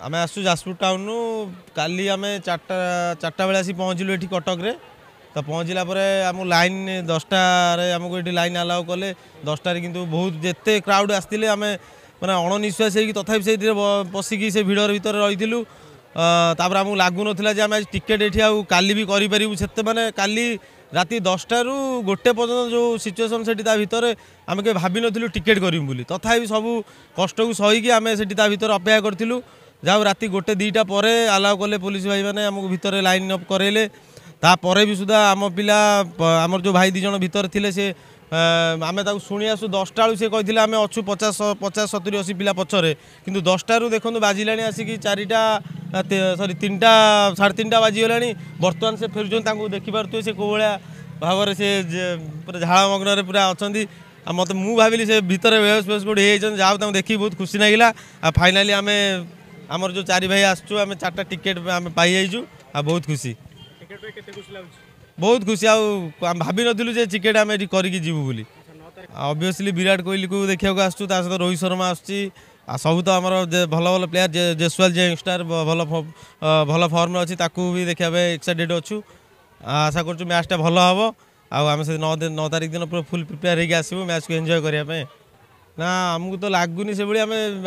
आम आसु जाजपुर टाउन काली आम चार्टा बेले आसी पहुँचलु ये कटक रे तो पहुँचला आम लाइन 10टार आमको ये लाइन आलाउ कले 10टार कि बहुत जिते क्राउड आसते आम मैंने अणनिश्वास हो तथापि से पशिकी से भिड़ भर रही तापर आमको लगुन आम टिकेट ये काली भी करूँ से मैंने काली राति 10टार गोटे पर्यटन जो सिचुएसन से भितर आम के भाव नु टिकेट करूँ बोली तथापि सब कष्ट को सहीकि आम से भितर अपेक्षा करूँ जाऊ राति गोटे 2टा पर आलाउ कले पुलिस भाई मैंने आमको भितर लाइन अप करेले तापर भी सुधा आम पिला आमर जो भाई 2 जन भितर थे से आम शुणी आसु 10टा बेलू सी कहते आम अच्छु 50 70 80 पिला पछरे किंतु 10टारू देखो बाजिला आसिक 4टा सरी 3टा 3:30 बाजिगला बर्तमान से फेरुं देखिपे से कौ भाया भाव से पूरा झाड़ मग्न पूरा अच्छा मत मु भाविली से भितर बेहोश फेस गोटे जाओ देखी बहुत खुशी लगिला फाइनाली आम आमर जो 4 भाई आसचु आम 4टा टिकेट आम पाई जाइचु बहुत खुशी बहुत खुशी आम भाभी नु जे टिकेट आम ये करके जीवु बोली ऑब्वियसली विराट कोहली को देखा आसचु सहित रोहित शर्मा आसची सब तो आमर भल भल प्लेयर जसवाल जे यंगस्टर भल फॉर्म अच्छी भी देखा एक्साइटेड अच्छु आशा कर मैचटा भल हम आम से 9 तारिख दिन पूरा फुल प्रिपेयर होगी आसबू मैच को एंजॉय करने ना आमको तो लगुनि से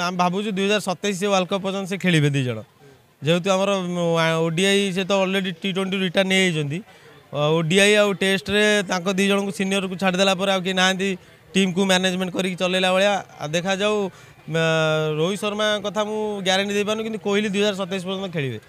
आम भावुँ 2027 वर्ल्ड कप पर्यटन से खेलेंगे 2 जन जेहेतु आमर ओडीआई से तो ऑलरेडी T20 रिटर्न नहीं ओडीआई आउ टेस्ट रे 2 जन को सीनियर को छाड़देला कि ना टीम को मैनेजमेंट करके चलेला भाया देखा जाऊ रोहित शर्मा कथा मुझे ग्यारंटी दे पारूँ कि कोहली 2027 पर्यटन खेलेंगे।